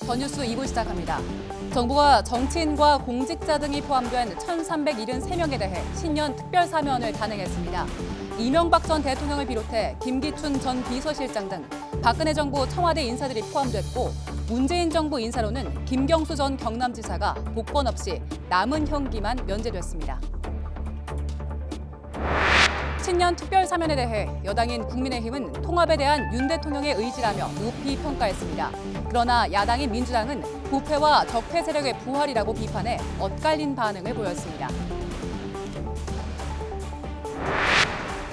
전 뉴스 2부 시작합니다. 정부가 정치인과 공직자 등이 포함된 1,373명에 대해 신년 특별사면을 단행했습니다. 이명박 전 대통령을 비롯해 김기춘 전 비서실장 등 박근혜 정부 청와대 인사들이 포함됐고 문재인 정부 인사로는 김경수 전 경남지사가 복권 없이 남은 형기만 면제됐습니다. 신년 특별사면에 대해 여당인 국민의힘은 통합에 대한 윤 대통령의 의지라며 높이 평가했습니다. 그러나 야당인 민주당은 부패와 적폐 세력의 부활이라고 비판해 엇갈린 반응을 보였습니다.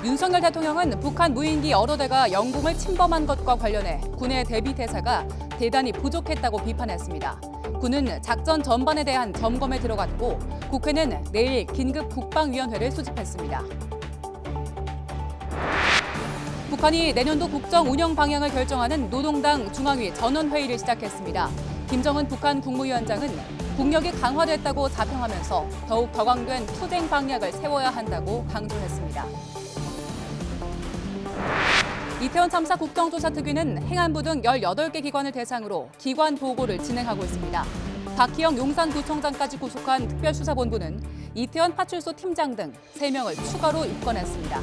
윤석열 대통령은 북한 무인기 여러 대가 영공을 침범한 것과 관련해 군의 대비 태세가 대단히 부족했다고 비판했습니다. 군은 작전 전반에 대한 점검에 들어갔고 국회는 내일 긴급 국방위원회를 소집했습니다. 북한이 내년도 국정 운영 방향을 결정하는 노동당 중앙위 전원회의를 시작했습니다. 김정은 북한 국무위원장은 국력이 강화됐다고 자평하면서 더욱 격앙된 투쟁 방향을 세워야 한다고 강조했습니다. 이태원 참사 국정조사 특위는 행안부 등 18개 기관을 대상으로 기관 보고를 진행하고 있습니다. 박희영 용산구청장까지 구속한 특별수사본부는 이태원 파출소 팀장 등 3명을 추가로 입건했습니다.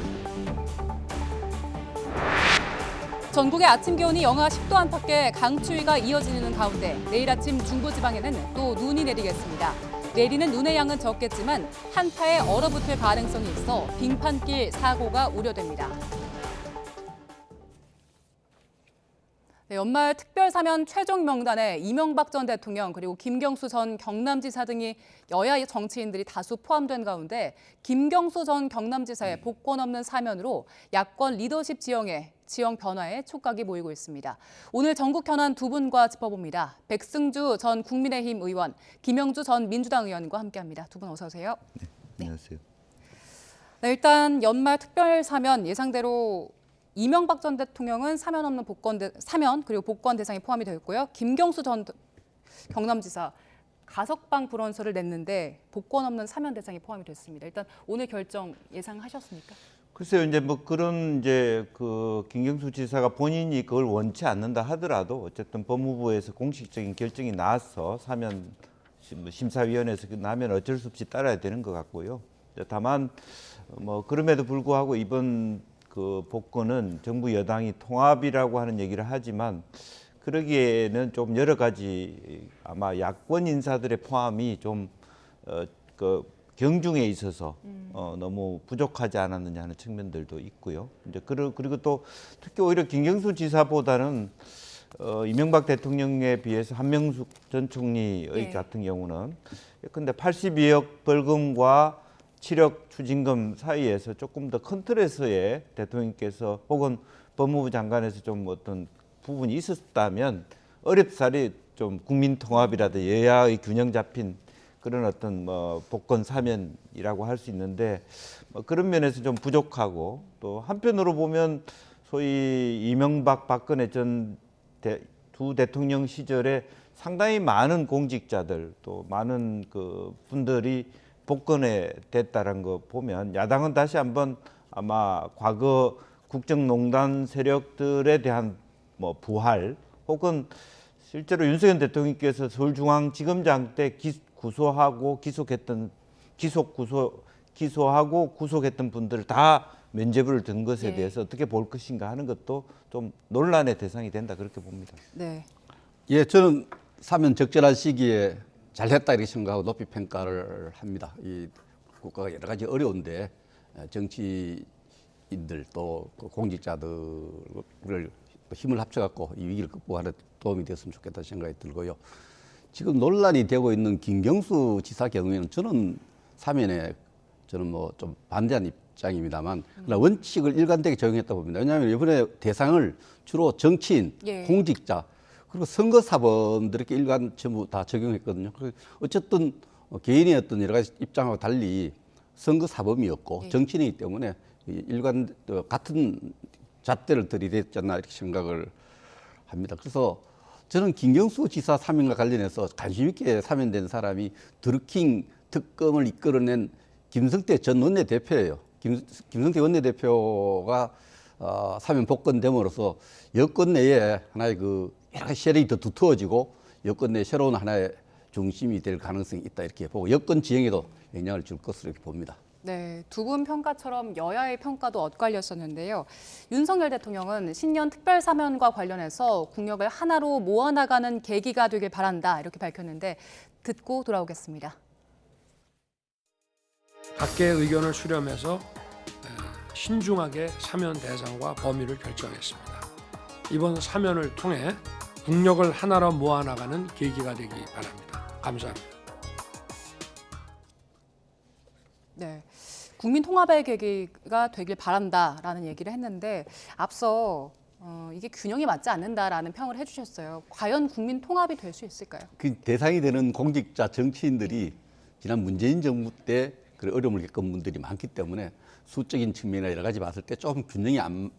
전국의 아침 기온이 영하 10도 안팎의 강추위가 이어지는 가운데 내일 아침 중부지방에는 또 눈이 내리겠습니다. 내리는 눈의 양은 적겠지만 한파에 얼어붙을 가능성이 있어 빙판길 사고가 우려됩니다. 연말 특별사면 최종 명단에 이명박 전 대통령 그리고 김경수 전 경남지사 등이 여야 정치인들이 다수 포함된 가운데 김경수 전 경남지사의 복권 없는 사면으로 야권 리더십 지형 변화에 촉각이 모이고 있습니다. 오늘 전국 현안 두 분과 짚어봅니다. 백승주 전 국민의힘 의원, 김영주 전 민주당 의원과 함께합니다. 두 분 어서 오세요. 네, 안녕하세요. 네, 일단 연말 특별사면 예상대로 이명박 전 대통령은 사면 없는 사면 그리고 복권 대상에 포함이 되어 있고요. 김경수 전 경남지사 가석방 불원서를 냈는데 복권 없는 사면 대상에 포함이 됐습니다. 일단 오늘 결정 예상하셨습니까? 글쎄요, 이제 뭐 그런 이제 그 김경수 지사가 본인이 그걸 원치 않는다 하더라도 어쨌든 법무부에서 공식적인 결정이 나와서 사면 심사위원회에서 나면 어쩔 수 없이 따라야 되는 것 같고요. 다만 뭐 그럼에도 불구하고 이번 그 복권은 정부 여당이 통합이라고 하는 얘기를 하지만 그러기에는 좀 여러 가지 아마 야권 인사들의 포함이 좀 그 경중에 있어서 너무 부족하지 않았느냐 하는 측면들도 있고요. 이제 그리고 또 특히 오히려 김경수 지사보다는 이명박 대통령에 비해서 한명숙 전 총리의 같은 경우는 근데 82억 벌금과 7억 추징금 사이에서 조금 더 큰 틀에서의 대통령께서 혹은 법무부 장관에서 좀 어떤 부분이 있었다면 어렵사리 좀 국민 통합이라든지 여야의 균형 잡힌 그런 어떤 뭐 복권 사면이라고 할 수 있는데 뭐 그런 면에서 좀 부족하고 또 한편으로 보면 소위 이명박 박근혜 전 두 대통령 시절에 상당히 많은 공직자들 또 많은 그 분들이 복권에 됐다는 거 보면 야당은 다시 한번 아마 과거 국정농단 세력들에 대한 뭐 부활 혹은 실제로 윤석열 대통령께서 서울중앙지검장 때 구속하고 구속했던 분들을 다 면죄부를 든 것에 대해서 어떻게 볼 것인가 하는 것도 좀 논란의 대상이 된다 그렇게 봅니다. 네. 예, 저는 사면 적절한 시기에 잘했다 이렇게 생각하고 높이 평가를 합니다. 이 국가가 여러 가지 어려운데 정치인들 또 공직자들을 힘을 합쳐갖고 이 위기를 극복하는 도움이 되었으면 좋겠다 생각이 들고요. 지금 논란이 되고 있는 김경수 지사 경우에는 저는 사면에 저는 뭐 좀 반대한 입장입니다만 그러나 원칙을 일관되게 적용했다고 봅니다. 왜냐하면 이번에 대상을 주로 정치인, 공직자 그리고 선거사범들에게 일관 전부 다 적용했거든요. 어쨌든 개인의 어떤 여러 가지 입장하고 달리 선거사범이었고 정치인이기 때문에 일관 같은 잣대를 들이댔지 않나 이렇게 생각을 합니다. 그래서 저는 김경수 지사 사면과 관련해서 관심 있게 사면된 사람이 드루킹 특검을 이끌어낸 김성태 전 원내대표예요. 김성태 원내대표가 사면 복권됨으로써 여권 내에 하나의 그 여러 가지 세력이 더 두터워지고 여권 내 새로운 하나의 중심이 될 가능성이 있다 이렇게 보고 여권 지형에도 영향을 줄 것으로 이렇게 봅니다. 네, 두 분 평가처럼 여야의 평가도 엇갈렸었는데요. 윤석열 대통령은 신년 특별사면과 관련해서 국력을 하나로 모아나가는 계기가 되길 바란다 이렇게 밝혔는데 듣고 돌아오겠습니다. 각계의 의견을 수렴해서 신중하게 사면 대상과 범위를 결정했습니다. 이번 사면을 통해 국력을 하나로 모아나가는 계기가 되기 바랍니다. 감사합니다. 네, 국민 통합의 계기가 되길 바란다라는 얘기를 했는데 앞서 이게 균형이 맞지 않는다라는 평을 해주셨어요. 과연 국민 통합이 될 수 있을까요? 그 대상이 되는 공직자 정치인들이 지난 문재인 정부 때 그 어려움을 겪은 분들이 많기 때문에 수적인 측면이나 여러 가지 봤을 때 조금 균형이 안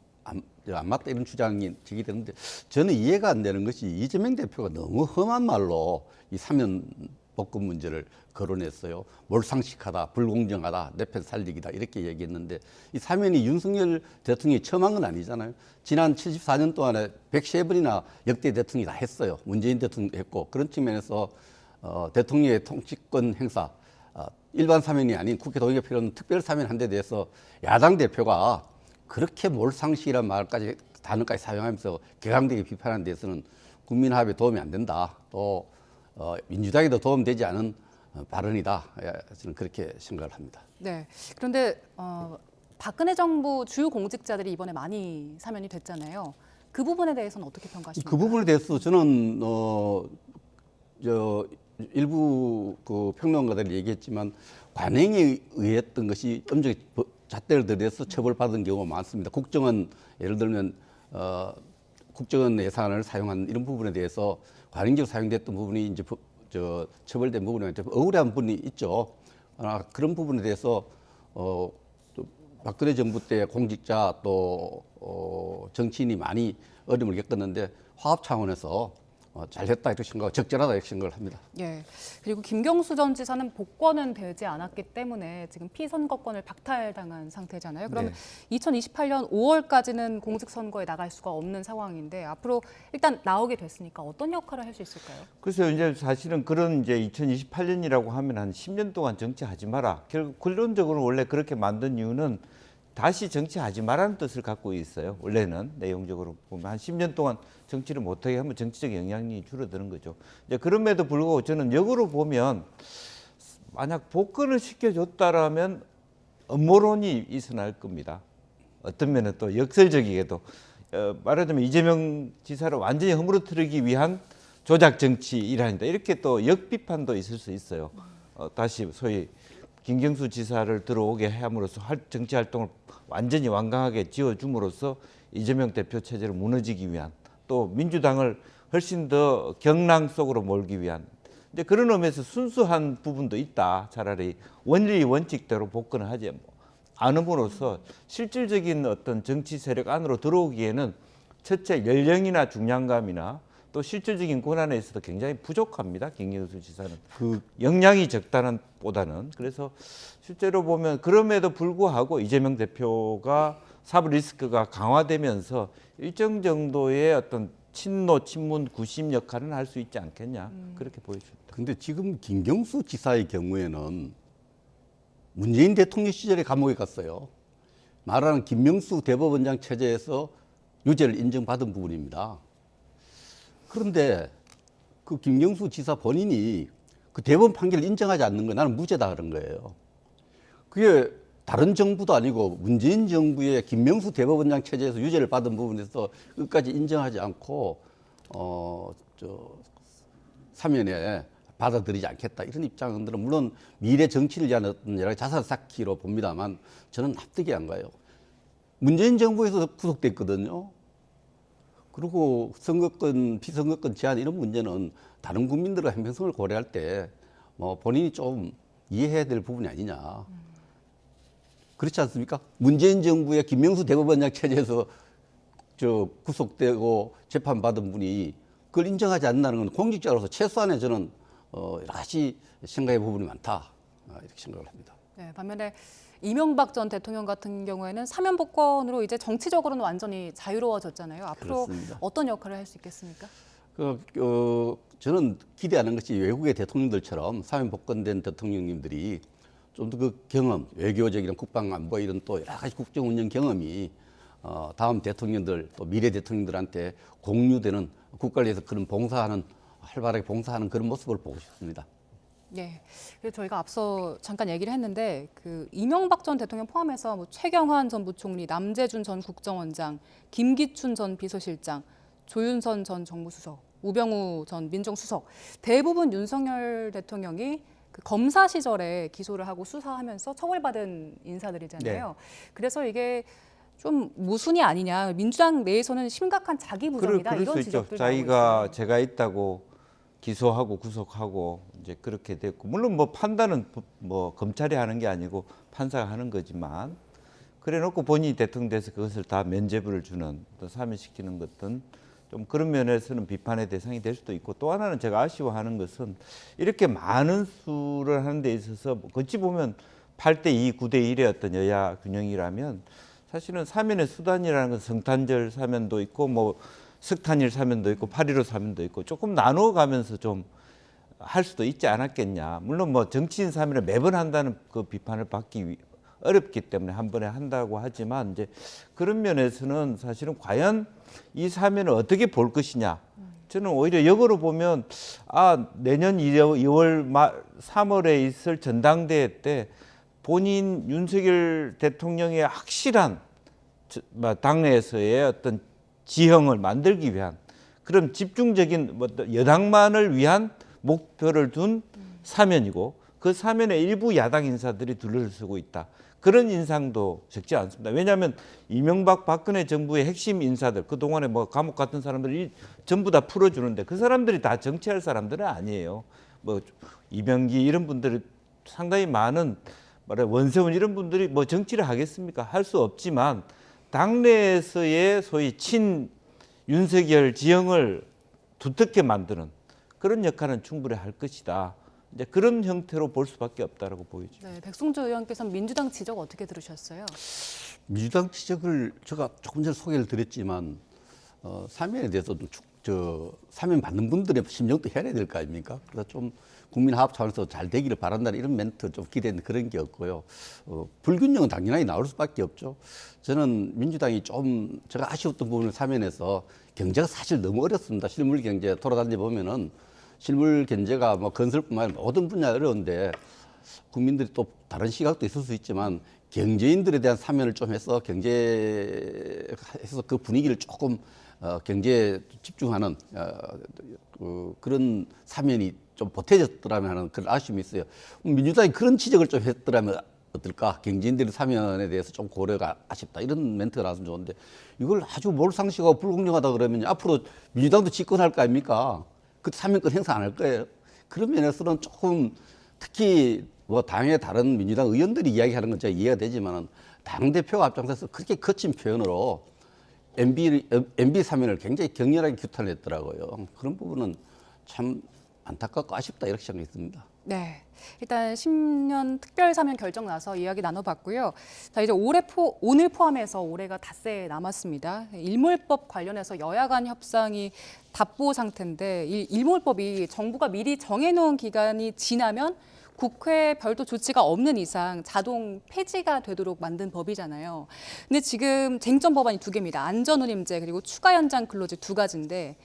맞다 이런 주장이 제기되는데 저는 이해가 안 되는 것이 이재명 대표가 너무 험한 말로 이 사면 복권 문제를 거론했어요. 몰상식하다, 불공정하다, 내 편 살리기다 이렇게 얘기했는데 이 사면이 윤석열 대통령이 처음 한 건 아니잖아요. 지난 74년 동안에 103번이나 역대 대통령이 다 했어요. 문재인 대통령도 했고 그런 측면에서 대통령의 통치권 행사 일반 사면이 아닌 국회 동의가 필요한 특별 사면 한 데 대해서 야당 대표가 그렇게 몰상식이란 말까지 단어까지 사용하면서 격앙되게 비판하는 데서는 국민 화합에 도움이 안 된다. 또 민주당에도 도움되지 않은 발언이다. 저는 그렇게 생각을 합니다. 네, 그런데 박근혜 정부 주요 공직자들이 이번에 많이 사면이 됐잖아요. 그 부분에 대해서는 어떻게 평가하십니까? 그 부분에 대해서 저는 일부 그 평론가들이 얘기했지만 관행에 의했던 것이 엄정히 잣대를 들여서 처벌받은 경우가 많습니다. 국정원 예를 들면 국정원 예산을 사용한 이런 부분에 대해서 관행적으로 사용됐던 부분이 이제 처벌된 부분에 억울한 부분이 있죠. 그런 부분에 대해서 또 박근혜 정부 때 공직자 또 정치인이 많이 어려움을 겪었는데 화합 차원에서 잘했다 이렇게 생각하고 적절하다 이렇게 생각을 합니다. 예. 그리고 김경수 전 지사는 복권은 되지 않았기 때문에 지금 피선거권을 박탈당한 상태잖아요. 그러면 2028년 5월까지는 공직선거에 나갈 수가 없는 상황인데 앞으로 일단 나오게 됐으니까 어떤 역할을 할 수 있을까요? 글쎄요, 이제 사실은 그런 이제 2028년이라고 하면 한 10년 동안 정치하지 마라. 결국 근본적으로 원래 그렇게 만든 이유는 다시 정치하지 말라는 뜻을 갖고 있어요. 원래는 내용적으로 보면 한 10년 동안 정치를 못하게 하면 정치적 영향이 줄어드는 거죠. 이제 그럼에도 불구하고 저는 역으로 보면 만약 복권을 시켜줬다라면 음모론이 있어날 겁니다. 어떤 면은 또 역설적이게도 말하자면 이재명 지사를 완전히 허물어뜨리기 위한 조작 정치 일환이다. 이렇게 또 역비판도 있을 수 있어요. 다시 소위 김경수 지사를 들어오게 함으로써 정치 활동을 완전히 완강하게 지어줌으로써 이재명 대표 체제를 무너지기 위한 또 민주당을 훨씬 더 경랑 속으로 몰기 위한 이제 그런 의미에서 순수한 부분도 있다. 차라리 원리 원칙대로 복권을 하지 않음으로써 실질적인 어떤 정치 세력 안으로 들어오기에는 첫째 연령이나 중량감이나 또 실질적인 권한에 있어서 굉장히 부족합니다. 김경수 지사는 그 역량이 적다는 보다는 그래서 실제로 보면 그럼에도 불구하고 이재명 대표가 사법 리스크가 강화되면서 일정 정도의 어떤 친노 친문 구심 역할은 할 수 있지 않겠냐 그렇게 보여집니다. 근데 지금 김경수 지사의 경우에는 문재인 대통령 시절에 감옥에 갔어요. 말하는 김명수 대법원장 체제에서 유죄를 인정받은 부분입니다. 그런데 그 김경수 지사 본인이 그 대법원 판결을 인정하지 않는 거 나는 무죄다 그런 거예요. 그게 다른 정부도 아니고 문재인 정부의 김명수 대법원장 체제에서 유죄를 받은 부분에서 끝까지 인정하지 않고 사면에 받아들이지 않겠다 이런 입장들은 물론 미래 정치를 위한 어떤 여러 가지 자산 쌓기로 봅니다만 저는 납득이 안 가요. 문재인 정부에서 구속됐거든요. 그리고 선거권, 피선거권 제한 이런 문제는 다른 국민들의 행평성을 고려할 때 뭐 본인이 좀 이해해야 될 부분이 아니냐. 그렇지 않습니까? 문재인 정부의 김명수 대법원장 체제에서 구속되고 재판받은 분이 그걸 인정하지 않는다는 건 공직자로서 최소한의 저는 여러 가지 생각의 부분이 많다. 이렇게 생각을 합니다. 네, 반면에 이명박 전 대통령 같은 경우에는 사면 복권으로 이제 정치적으로는 완전히 자유로워졌잖아요. 앞으로 그렇습니다. 어떤 역할을 할 수 있겠습니까? 저는 기대하는 것이 외국의 대통령들처럼 사면 복권된 대통령님들이 좀 더 그 경험, 외교적이나 국방 안보 이런 또 여러 가지 국정 운영 경험이 다음 대통령들 또 미래 대통령들한테 공유되는 국가를 위해서 그런 봉사하는 활발하게 봉사하는 그런 모습을 보고 싶습니다. 네. 그래서 저희가 앞서 잠깐 얘기를 했는데 그 이명박 전 대통령 포함해서 뭐 최경환 전 부총리, 남재준 전 국정원장, 김기춘 전 비서실장, 조윤선 전 정무수석, 우병우 전 민정수석 대부분 윤석열 대통령이 그 검사 시절에 기소를 하고 수사하면서 처벌받은 인사들이잖아요. 네. 그래서 이게 좀 모순이 아니냐. 민주당 내에서는 심각한 자기 부정이다 그럴 이런 수 있죠. 지적들 나오고 자기가 있어요. 제가 있다고 기소하고 구속하고 이제 그렇게 됐고 물론 뭐 판단은 뭐 검찰이 하는 게 아니고 판사가 하는 거지만 그래놓고 본인이 대통령 돼서 그것을 다 면죄부를 주는 또 사면시키는 것은 좀 그런 면에서는 비판의 대상이 될 수도 있고 또 하나는 제가 아쉬워하는 것은 이렇게 많은 수를 하는 데 있어서 어찌 보면 8대2, 9대1의 어떤 여야 균형이라면 사실은 사면의 수단이라는 건 성탄절 사면도 있고 뭐 석탄일 사면도 있고 8.15 사면도 있고 조금 나눠가면서 좀 할 수도 있지 않았겠냐. 물론 뭐 정치인 사면을 매번 한다는 그 비판을 받기 어렵기 때문에 한 번에 한다고 하지만 이제 그런 면에서는 사실은 과연 이 사면을 어떻게 볼 것이냐. 저는 오히려 역으로 보면 내년 2월 3월에 있을 전당대회 때 본인 윤석열 대통령의 확실한 당내에서의 어떤 지형을 만들기 위한 그런 집중적인 여당만을 위한 목표를 둔 사면이고 그 사면에 일부 야당 인사들이 둘러서고 있다. 그런 인상도 적지 않습니다. 왜냐하면 이명박 박근혜 정부의 핵심 인사들 그동안에 뭐 감옥 같은 사람들이 전부 다 풀어주는데 그 사람들이 다 정치할 사람들은 아니에요. 뭐 이명기 이런 분들이 상당히 많은 원세훈 이런 분들이 뭐 정치를 하겠습니까? 할 수 없지만 당내에서의 소위 친 윤석열 지형을 두텁게 만드는 그런 역할은 충분히 할 것이다. 이제 그런 형태로 볼 수밖에 없다라고 보이죠. 네, 백승주 의원께서는 민주당 지적 어떻게 들으셨어요? 민주당 지적을 제가 조금 전에 소개를 드렸지만 사면에 대해서도 사면 받는 분들의 심정도 해야 될 거 아닙니까? 그래서 좀 국민 화합 차원에서 잘 되기를 바란다는 이런 멘트 좀 기대는 그런 게 없고요. 불균형은 당연하게 나올 수밖에 없죠. 저는 민주당이 좀 제가 아쉬웠던 부분을 사면에서 경제가 사실 너무 어렵습니다. 실물 경제 돌아다니 보면은 실물 경제가 뭐 건설뿐만 아니라 모든 분야 어려운데 국민들이 또 다른 시각도 있을 수 있지만 경제인들에 대한 사면을 좀 해서 경제에서 그 분위기를 조금 경제에 집중하는 그런 사면이 좀 보태졌더라면 하는 그런 아쉬움이 있어요. 민주당이 그런 지적을 좀 했더라면 어떨까? 경제인들의 사면에 대해서 좀 고려가 아쉽다. 이런 멘트가 나왔으면 좋은데 이걸 아주 몰상식하고 불공정하다 그러면 앞으로 민주당도 집권할 거 아닙니까? 그 사면권 행사 안 할 거예요. 그런 면에서는 조금 특히 뭐 당의 다른 민주당 의원들이 이야기하는 건 제가 이해가 되지만은 당대표가 앞장서서 그렇게 거친 표현으로 MB 사면을 굉장히 격렬하게 규탄했더라고요. 그런 부분은 참 안타깝고 아쉽다 이렇게 생각했습니다. 네, 일단 10년 특별 사면 결정 나서 이야기 나눠봤고요. 자, 이제 오늘 포함해서 올해가 닷새 남았습니다. 일몰법 관련해서 여야 간 협상이 답보 상태인데 이 일몰법이 정부가 미리 정해놓은 기간이 지나면 국회 별도 조치가 없는 이상 자동 폐지가 되도록 만든 법이잖아요. 근데 지금 쟁점 법안이 2개입니다. 안전운임제 그리고 추가 연장 근로제 2가지인데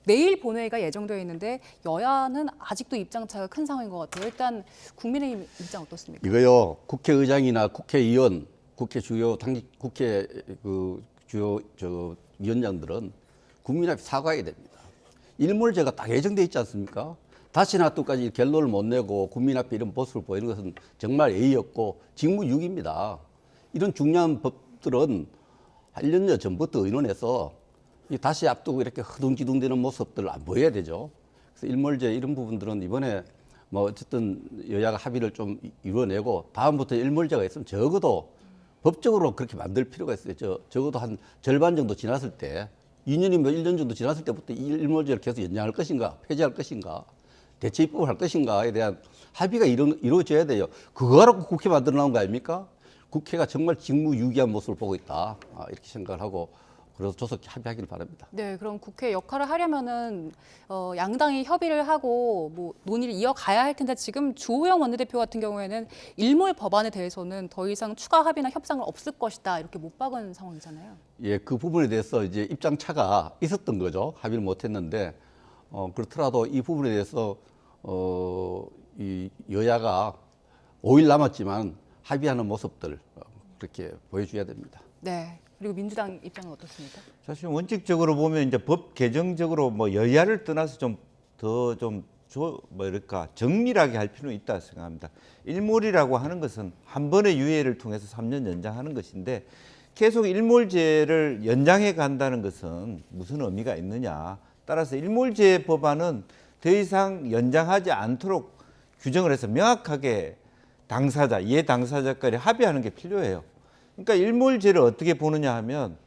내일 본회의가 예정되어 있는데 여야는 아직도 입장 차가 큰 상황인 것 같아요. 일단 국민의힘 입장 어떻습니까? 이거요. 국회의장이나 국회의원, 국회 주요 당직 국회 그 주요 위원장들은 국민 앞에 사과해야 됩니다. 일몰제가 딱 예정돼 있지 않습니까? 다시나 또까지 결론을 못 내고 국민 앞에 이런 모습을 보이는 것은 정말 예의 없고 직무유기입니다. 이런 중요한 법들은 1년여 전부터 의논해서 다시 앞두고 이렇게 허둥지둥되는 모습들을 안 보여야 되죠. 그래서 일몰제 이런 부분들은 이번에 뭐 어쨌든 여야가 합의를 좀 이루어내고 다음부터 일몰제가 있으면 적어도 법적으로 그렇게 만들 필요가 있어요. 적어도 한 절반 정도 지났을 때 2년이면 1년 정도 지났을 때부터 이 일몰제를 계속 연장할 것인가 폐지할 것인가 대체 입법을 할 것인가에 대한 합의가 이루어져야 돼요. 그거 하라고 국회 만들어 놓은 거 아닙니까? 국회가 정말 직무유기한 모습을 보고 있다. 이렇게 생각을 하고 그래서 조속히 합의하기를 바랍니다. 네, 그럼 국회 역할을 하려면은 양당이 협의를 하고 뭐 논의를 이어가야 할 텐데 지금 주호영 원내대표 같은 경우에는 일몰 법안에 대해서는 더 이상 추가 합의나 협상은 없을 것이다 이렇게 못 박은 상황이잖아요. 예, 그 부분에 대해서 이제 입장 차가 있었던 거죠. 합의를 못했는데 그렇더라도 이 부분에 대해서 이 여야가 5일 남았지만 합의하는 모습들 그렇게 보여줘야 됩니다. 네. 그리고 민주당 입장은 어떻습니까? 사실 원칙적으로 보면 이제 법 개정적으로 뭐 여야를 떠나서 뭐랄까 정밀하게 할 필요는 있다 생각합니다. 일몰이라고 하는 것은 한 번의 유예를 통해서 3년 연장하는 것인데 계속 일몰제를 연장해 간다는 것은 무슨 의미가 있느냐. 따라서 일몰제 법안은 더 이상 연장하지 않도록 규정을 해서 명확하게 이해 당사자끼리 합의하는 게 필요해요. 그러니까 일몰제를 어떻게 보느냐 하면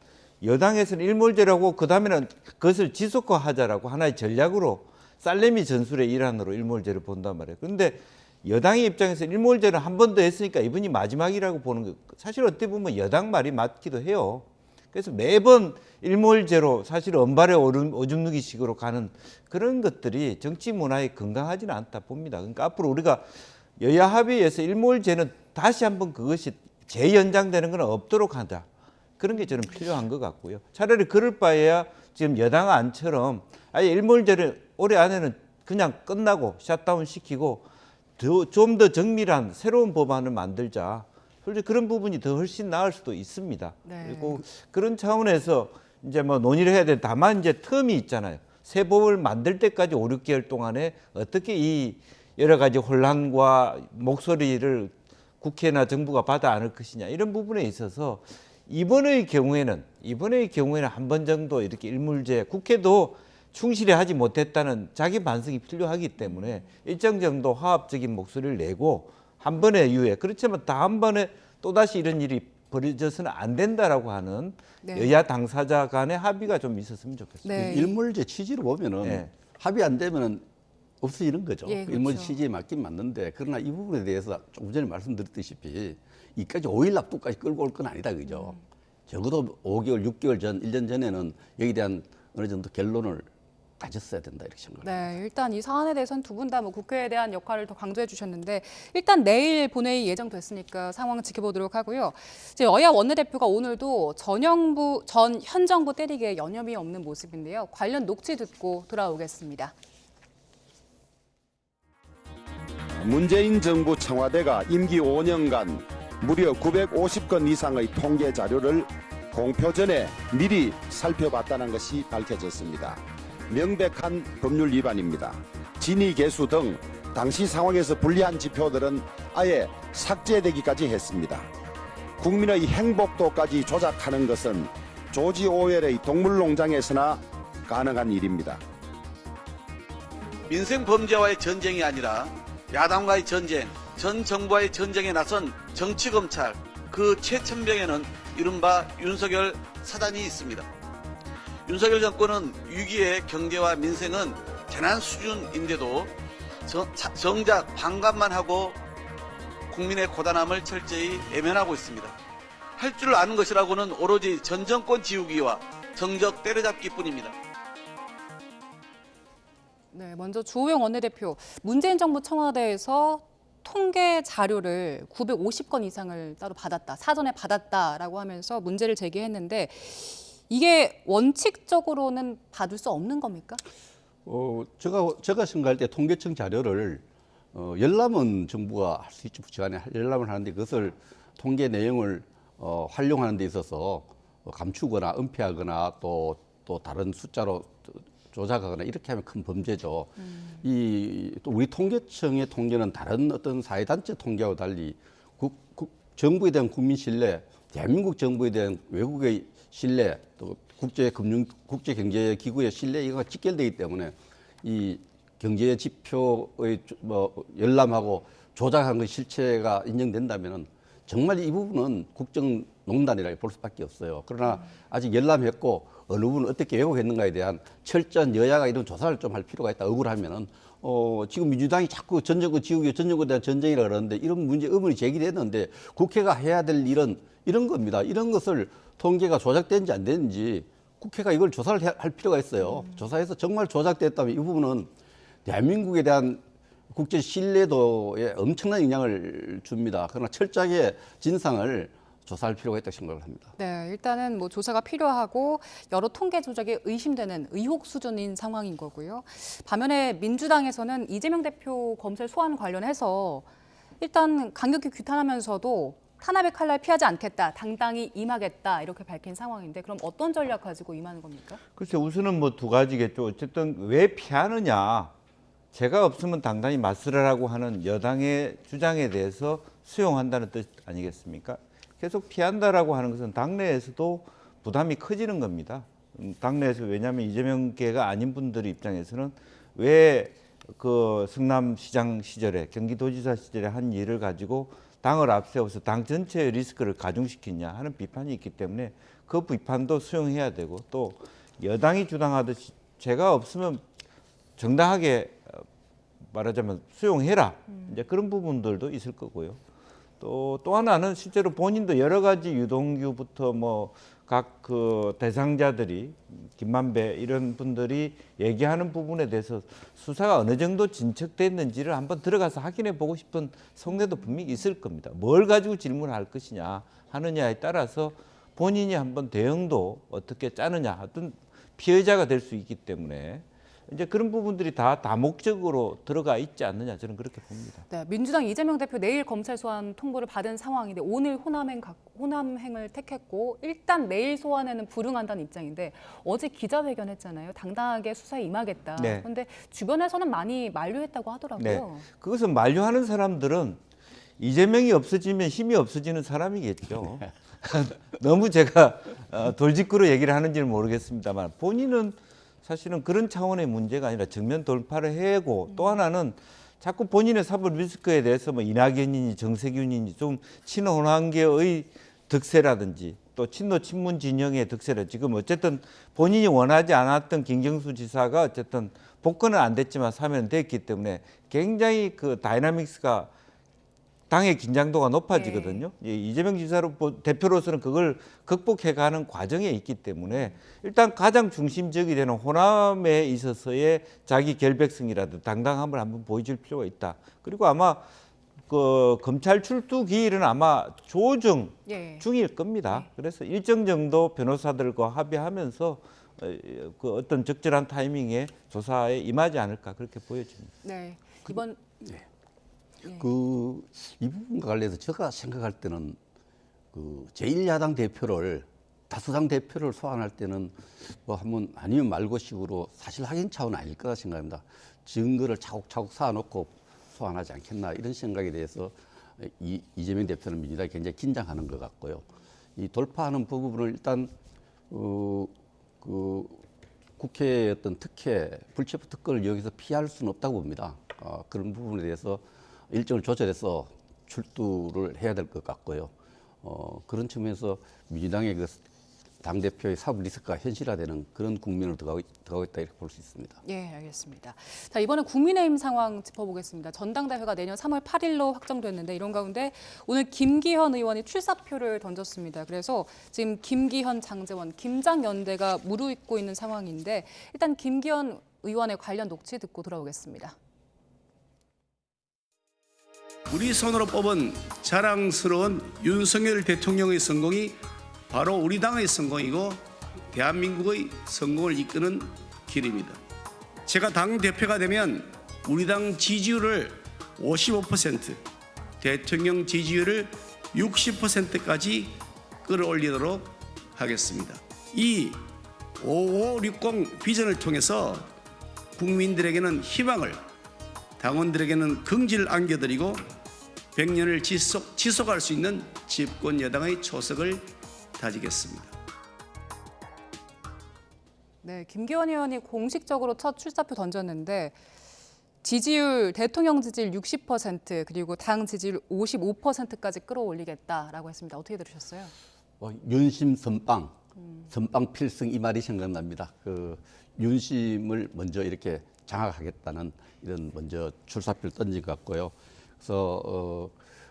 여당에서는 일몰제라고 그다음에는 그것을 지속화하자라고 하나의 전략으로 살레미 전술의 일환으로 일몰제를 본단 말이에요. 그런데 여당의 입장에서 일몰제를 한 번 더 했으니까 이번이 마지막이라고 보는 거 사실 어떻게 보면 여당 말이 맞기도 해요. 그래서 매번 일몰제로 사실 언발에 오줌 누기식으로 가는 그런 것들이 정치 문화에 건강하지는 않다 봅니다. 그러니까 앞으로 우리가 여야 합의에서 일몰제는 다시 한번 그것이 재연장되는 건 없도록 하자. 그런 게 저는 필요한 것 같고요. 차라리 그럴 바에야 지금 여당 안처럼 아예 일몰제를 올해 안에는 그냥 끝나고 샷다운 시키고 좀 더 정밀한 새로운 법안을 만들자. 솔직히 그런 부분이 더 훨씬 나을 수도 있습니다. 네. 그리고 그런 차원에서 이제 뭐 논의를 해야 돼. 다만 이제 텀이 있잖아요. 새 법을 만들 때까지 5, 6개월 동안에 어떻게 이 여러 가지 혼란과 목소리를 국회나 정부가 받아 안을 것이냐 이런 부분에 있어서 이번의 경우에는 한 번 정도 이렇게 일몰제 국회도 충실히 하지 못했다는 자기 반성이 필요하기 때문에 일정 정도 화합적인 목소리를 내고 한 번의 유예 그렇지만 다음번에 또다시 이런 일이 벌어져서는 안 된다라고 하는 네. 여야 당사자 간의 합의가 좀 있었으면 좋겠습니다. 네. 일몰제 취지로 보면은 네. 합의 안 되면은 없어지는 거죠. 예, 그렇죠. 일몰제 취지에 맞긴 맞는데 그러나 이 부분에 대해서 조금 전에 말씀드렸다시피 이까지 5일 납두까지 끌고 올 건 아니다 그죠. 적어도 5개월, 6개월 전, 1년 전에는 여기에 대한 어느 정도 결론을 가졌어야 된다 이렇게 생각합니다. 네, 일단 이 사안에 대해서는 두 분 다 뭐 국회에 대한 역할을 더 강조해 주셨는데 일단 내일 본회의 예정됐으니까 상황 지켜보도록 하고요. 이제 여야 원내대표가 오늘도 전 현 정부 때리기에 여념이 없는 모습인데요. 관련 녹취 듣고 돌아오겠습니다. 문재인 정부 청와대가 임기 5년간 무려 950건 이상의 통계 자료를 공표 전에 미리 살펴봤다는 것이 밝혀졌습니다. 명백한 법률 위반입니다. 진위 개수 등 당시 상황에서 불리한 지표들은 아예 삭제되기까지 했습니다. 국민의 행복도까지 조작하는 것은 조지 오웰의 동물농장에서나 가능한 일입니다. 민생 범죄와의 전쟁이 아니라 야당과의 전쟁, 전 정부와의 전쟁에 나선 정치검찰 그 최천병에는 이른바 윤석열 사단이 있습니다. 윤석열 정권은 위기의 경제와 민생은 재난 수준인데도 정작 반감만 하고 국민의 고단함을 철저히 외면하고 있습니다. 할 줄 아는 것이라고는 오로지 전 정권 지우기와 정적 때려잡기뿐입니다. 네, 먼저 주호영 원내대표, 문재인 정부 청와대에서 통계 자료를 950건 이상을 따로 받았다, 사전에 받았다라고 하면서 문제를 제기했는데 이게 원칙적으로는 받을 수 없는 겁니까? 제가 생각할 때 통계청 자료를 열람은 정부가 할 수 있죠. 부처간에 열람을 하는데 그것을 통계 내용을 활용하는 데 있어서 감추거나 은폐하거나 또 다른 숫자로 조작하거나 이렇게 하면 큰 범죄죠. 또 우리 통계청의 통계는 다른 어떤 사회단체 통계와 달리 정부에 대한 국민 신뢰, 대한민국 정부에 대한 외국의 신뢰, 또 국제경제기구의 신뢰 이거가 직결되기 때문에 이 경제 지표의 열람하고 조작한 그 실체가 인정된다면은 정말 이 부분은 국정농단이라고 볼 수밖에 없어요. 그러나 아직 열람했고 어느 부분 어떻게 왜곡했는가에 대한 철저한 여야가 이런 조사를 좀 할 필요가 있다. 억울하면은 지금 민주당이 자꾸 전정권 지우기, 전정권에 대한 전쟁이라 그러는데 이런 문제 의문이 제기됐는데 국회가 해야 될 일은 이런 겁니다. 이런 것을 통계가 조작된지 안 되는지 국회가 이걸 조사를 할 필요가 있어요. 조사해서 정말 조작됐다면 이 부분은 대한민국에 대한 국제 신뢰도에 엄청난 영향을 줍니다. 그러나 철저하게 진상을 조사할 필요가 있다고 생각을 합니다. 네, 일단은 뭐 조사가 필요하고 여러 통계 조작이 의심되는 의혹 수준인 상황인 거고요. 반면에 민주당에서는 이재명 대표 검찰 소환 관련해서 일단 강력히 규탄하면서도 탄압의 칼날 피하지 않겠다, 당당히 임하겠다 이렇게 밝힌 상황인데 그럼 어떤 전략 가지고 임하는 겁니까? 글쎄 우선은 뭐 두 가지겠죠. 어쨌든 왜 피하느냐. 제가 없으면 당당히 맞서라라고 하는 여당의 주장에 대해서 수용한다는 뜻 아니겠습니까? 계속 피한다라고 하는 것은 당내에서도 부담이 커지는 겁니다. 당내에서 왜냐하면 이재명계가 아닌 분들 입장에서는 왜 그 성남시장 시절에 경기도지사 시절에 한 일을 가지고 당을 앞세워서 당 전체의 리스크를 가중시키냐 하는 비판이 있기 때문에 그 비판도 수용해야 되고 또 여당이 주장하듯이 제가 없으면 정당하게 말하자면 수용해라 이제 그런 부분들도 있을 거고요. 또 하나는 실제로 본인도 여러 가지 유동규부터 뭐 각 그 대상자들이 김만배 이런 분들이 얘기하는 부분에 대해서 수사가 어느 정도 진척됐는지를 한번 들어가서 확인해 보고 싶은 속내도 분명히 있을 겁니다. 뭘 가지고 질문할 것이냐 하느냐에 따라서 본인이 한번 대응도 어떻게 짜느냐 하여튼 피해자가 될 수 있기 때문에 이제 그런 부분들이 다 다목적으로 들어가 있지 않느냐 저는 그렇게 봅니다. 네, 민주당 이재명 대표 내일 검찰 소환 통보를 받은 상황인데 오늘 호남행을 택했고 일단 내일 소환에는 불응한다는 입장인데 어제 기자회견했잖아요. 당당하게 수사에 임하겠다. 네. 그런데 주변에서는 많이 만류했다고 하더라고요. 네, 그것은 만류하는 사람들은 이재명이 없어지면 힘이 없어지는 사람이겠죠. 너무 제가 돌직구로 얘기를 하는지는 모르겠습니다만 본인은 사실은 그런 차원의 문제가 아니라 정면 돌파를 해고 또 하나는 자꾸 본인의 사법 리스크에 대해서 뭐 이낙연이니 정세균이니 좀 친호환계의 득세라든지 또 친노 친문 진영의 득세라 지금 어쨌든 본인이 원하지 않았던 김경수 지사가 어쨌든 복권은 안 됐지만 사면은 됐기 때문에 굉장히 그 다이나믹스가 당의 긴장도가 높아지거든요. 이재명 지사로 대표로서는 그걸 극복해가는 과정에 있기 때문에 일단 가장 중심적이 되는 호남에 있어서의 자기 결백성이라든지 당당함을 한번 보여줄 필요가 있다. 그리고 아마 그 검찰 출두 기일은 아마 조정 중일 겁니다. 그래서 일정 정도 변호사들과 합의하면서 그 어떤 적절한 타이밍에 조사에 임하지 않을까 그렇게 보여집니다. 네, 이번 이 부분과 관련해서 제가 생각할 때는 그 제1야당 대표를 다수당 대표를 소환할 때는 뭐 한번 아니면 말고식으로 사실 확인 차원은 아닐 거라 생각합니다. 증거를 차곡차곡 쌓아놓고 소환하지 않겠나 이런 생각에 대해서 이재명 대표는 민주당이 굉장히 긴장하는 것 같고요. 이 돌파하는 부분을 일단 그 국회의 어떤 특혜, 불체포 특권을 여기서 피할 수는 없다고 봅니다. 그런 부분에 대해서 일정을 조절해서 출두를 해야 될 것 같고요. 그런 측면에서 민주당의 그 당대표의 사법 리스크가 현실화되는 그런 국면으로 들어가고 있다 이렇게 볼 수 있습니다. 예, 알겠습니다. 자, 이번엔 국민의힘 상황 짚어보겠습니다. 전당대회가 내년 3월 8일로 확정됐는데 이런 가운데 오늘 김기현 의원이 출사표를 던졌습니다. 그래서 지금 김기현, 장제원, 김장연대가 무르익고 있는 상황인데 일단 김기현 의원의 관련 녹취 듣고 돌아오겠습니다. 우리 손으로 뽑은 자랑스러운 윤석열 대통령의 성공이 바로 우리 당의 성공이고 대한민국의 성공을 이끄는 길입니다. 제가 당대표가 되면 우리 당 지지율을 55%, 대통령 지지율을 60%까지 끌어올리도록 하겠습니다. 이 5560 비전을 통해서 국민들에게는 희망을, 당원들에게는 긍지를 안겨드리고 100년을 지속할 수 있는 집권 여당의 초석을 다지겠습니다. 네, 김기현 의원이 공식적으로 첫 출사표 던졌는데 지지율, 대통령 지지율 60% 그리고 당 지지율 55%까지 끌어올리겠다라고 했습니다. 어떻게 들으셨어요? 윤심 선빵, 선빵 필승 이 말이 생각납니다. 그 윤심을 먼저 이렇게 장악하겠다는 이런 먼저 출사표를 던진 것 같고요.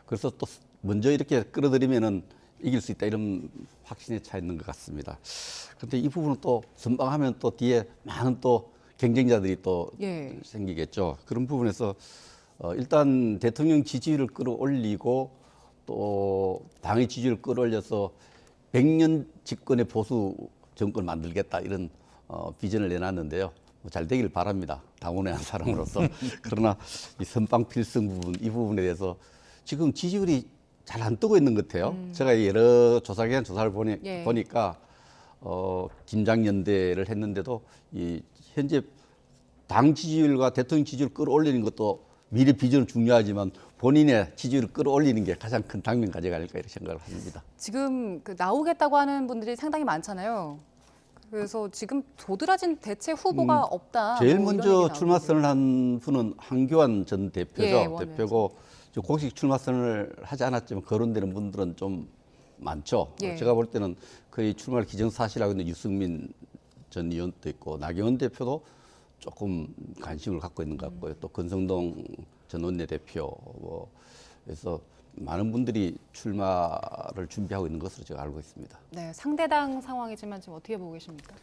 그래서 또 먼저 이렇게 끌어들이면은 이길 수 있다 이런 확신에 차 있는 것 같습니다. 그런데 이 부분은 또 선방하면 또 뒤에 많은 또 경쟁자들이 또 예. 생기겠죠. 그런 부분에서 일단 대통령 지지율을 끌어올리고 또 당의 지지율을 끌어올려서 100년 집권의 보수 정권을 만들겠다 이런 비전을 내놨는데요. 잘 되길 바랍니다. 당원의 한 사람으로서. 그러나 이 선방 필승 부분 이 부분에 대해서 지금 지지율이 잘 안 뜨고 있는 것 같아요. 제가 여러 조사기관 조사를 예. 보니까 김장연대를 했는데도 이 현재 당 지지율과 대통령 지지율을 끌어올리는 것도 미래 비전은 중요하지만 본인의 지지율을 끌어올리는 게 가장 큰 당면 과제가 아닐까 이렇게 생각을 합니다. 지금 그 나오겠다고 하는 분들이 상당히 많잖아요. 그래서 지금 도드라진 대체 후보가 없다. 제일 뭐 이런 먼저 얘기 출마 나오고. 선언을 한 분은 한교안 전 대표죠. 예, 원내에서. 대표고 공식 출마 선언을 하지 않았지만 거론되는 분들은 좀 많죠. 예. 제가 볼 때는 거의 출마를 기정사실하고 있는 유승민 전 의원도 있고 나경원 대표도 조금 관심을 갖고 있는 것 같고요. 또 권성동 전 원내대표 그래서 많은 분들이 출마를 준비하고 있는 것으로 제가 알고 있습니다. 네, 상대당 상황이지만 지금 어떻게 보고 계십니까?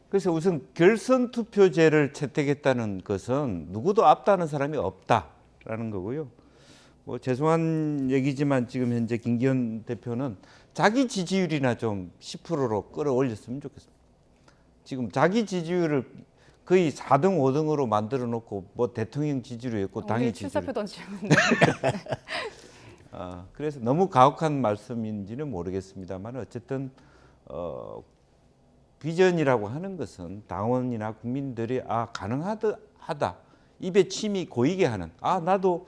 그래서 우선 결선 투표제를 채택했다는 것은 누구도 앞다는 사람이 없다라는 거고요. 뭐 죄송한 얘기지만 지금 현재 김기현 대표는 자기 지지율이나 좀 10%로 끌어올렸으면 좋겠습니다. 지금 자기 지지율을 거의 4등, 5등으로 만들어 놓고 뭐 대통령 지지율이었고 당의 오늘 지지율. 출사표 던지셨는데. 그래서 너무 가혹한 말씀인지는 모르겠습니다만 어쨌든 비전이라고 하는 것은 당원이나 국민들이 가능하다 입에 침이 고이게 하는 나도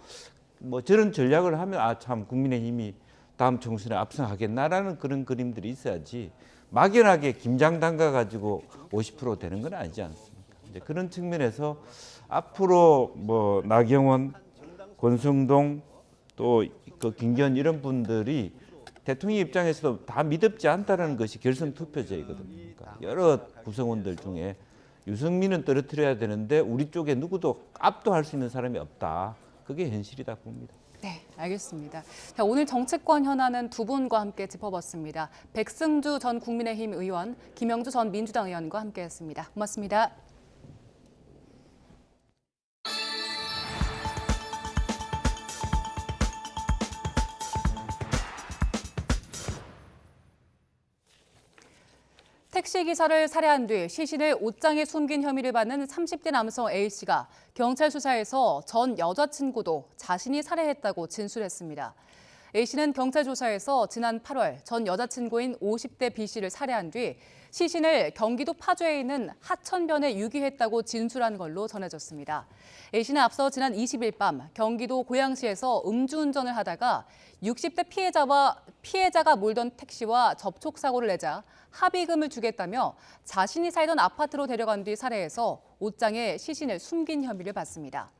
뭐 저런 전략을 하면 참 국민의힘이 다음 총선에 압승하겠나라는 그런 그림들이 있어야지 막연하게 김장 담가 가지고 50% 되는 건 아니지 않습니까? 이제 그런 측면에서 앞으로 뭐 나경원, 권성동 또 그 김기현 이런 분들이 대통령 입장에서도 다 미덥지 않다는 것이 결선 투표제이거든요. 그러니까 여러 구성원들 중에 유승민은 떨어뜨려야 되는데 우리 쪽에 누구도 압도할 수 있는 사람이 없다. 그게 현실이다 봅니다. 네, 알겠습니다. 자, 오늘 정치권 현안은 두 분과 함께 짚어봤습니다. 백승주 전 국민의힘 의원, 김영주 전 민주당 의원과 함께했습니다. 고맙습니다. 택시기사를 살해한 뒤 시신을 옷장에 숨긴 혐의를 받는 30대 남성 A씨가 경찰 수사에서 전 여자친구도 자신이 살해했다고 진술했습니다. A씨는 경찰 조사에서 지난 8월 전 여자친구인 50대 B씨를 살해한 뒤 시신을 경기도 파주에 있는 하천변에 유기했다고 진술한 걸로 전해졌습니다. A씨는 앞서 지난 20일 밤 경기도 고양시에서 음주운전을 하다가 60대 피해자가 몰던 택시와 접촉사고를 내자 합의금을 주겠다며 자신이 살던 아파트로 데려간 뒤 살해해서 옷장에 시신을 숨긴 혐의를 받습니다.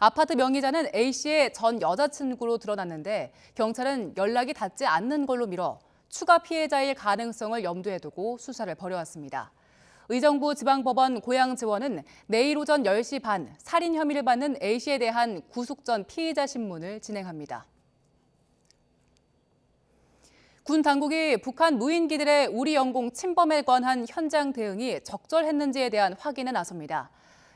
아파트 명의자는 A씨의 전 여자친구로 드러났는데 경찰은 연락이 닿지 않는 걸로 미뤄 추가 피해자일 가능성을 염두에 두고 수사를 벌여왔습니다. 의정부 지방법원 고양지원은 내일 오전 10시 반 살인 혐의를 받는 A씨에 대한 구속 전 피의자 신문을 진행합니다. 군 당국이 북한 무인기들의 우리 영공 침범에 관한 현장 대응이 적절했는지에 대한 확인에 나섭니다.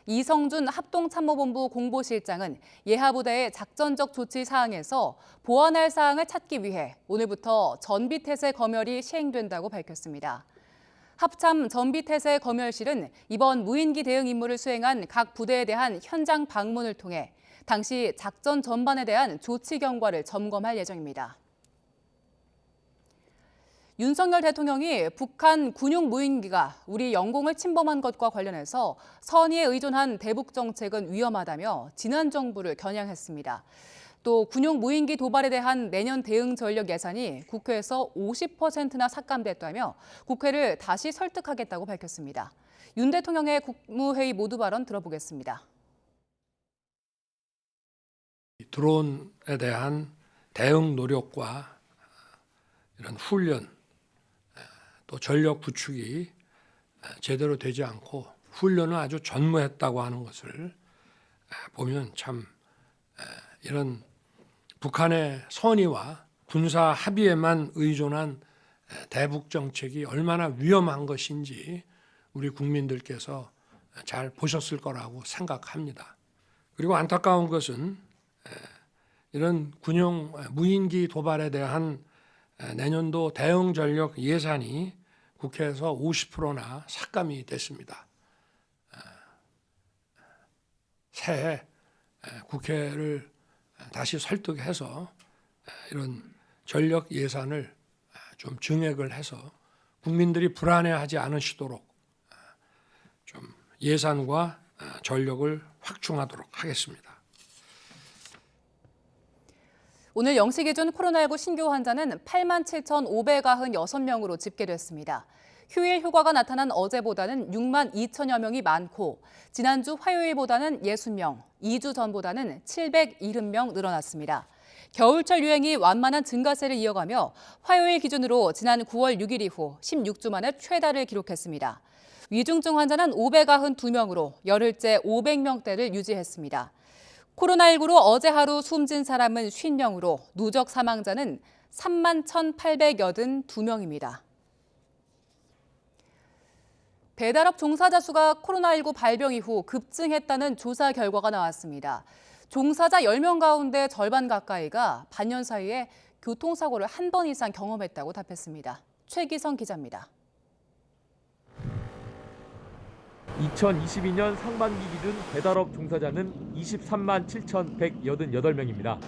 이성준 합동참모본부 공보실장은 예하부대의 작전적 조치 사항에서 보완할 사항을 찾기 위해 오늘부터 전비태세 검열이 시행된다고 밝혔습니다. 합참 전비태세 검열실은 이번 무인기 대응 임무를 수행한 각 부대에 대한 현장 방문을 통해 당시 작전 전반에 대한 조치 경과를 점검할 예정입니다. 윤석열 대통령이 북한 군용 무인기가 우리 영공을 침범한 것과 관련해서 선의에 의존한 대북 정책은 위험하다며 지난 정부를 겨냥했습니다. 또 군용 무인기 도발에 대한 내년 대응 전력 예산이 국회에서 50%나 삭감됐다며 국회를 다시 설득하겠다고 밝혔습니다. 윤 대통령의 국무회의 모두 발언 들어보겠습니다. 드론에 대한 대응 노력과 이런 훈련 또 전력 구축이 제대로 되지 않고 훈련을 아주 전무했다고 하는 것을 보면 참 이런 북한의 선의와 군사 합의에만 의존한 대북 정책이 얼마나 위험한 것인지 우리 국민들께서 잘 보셨을 거라고 생각합니다. 그리고 안타까운 것은 이런 군용 무인기 도발에 대한 내년도 대응 전력 예산이 국회에서 50%나 삭감이 됐습니다. 새해 국회를 다시 설득해서 이런 전력 예산을 좀 증액을 해서 국민들이 불안해하지 않으시도록 좀 예산과 전력을 확충하도록 하겠습니다. 오늘 0시 기준 코로나19 신규 환자는 87,596명으로 집계됐습니다. 휴일 효과가 나타난 어제보다는 6만 2천여 명이 많고 지난주 화요일보다는 60명, 2주 전보다는 770명 늘어났습니다. 겨울철 유행이 완만한 증가세를 이어가며 화요일 기준으로 지난 9월 6일 이후 16주 만에 최다를 기록했습니다. 위중증 환자는 592명으로 열흘째 500명대를 유지했습니다. 코로나19로 어제 하루 숨진 사람은 50명으로 누적 사망자는 3만 1,882명입니다. 배달업 종사자 수가 코로나19 발병 이후 급증했다는 조사 결과가 나왔습니다. 종사자 10명 가운데 절반 가까이가 반년 사이에 교통사고를 한 번 이상 경험했다고 답했습니다. 최기성 기자입니다. 2022년 상반기 기준 배달업 종사자는 23만 7,188명입니다.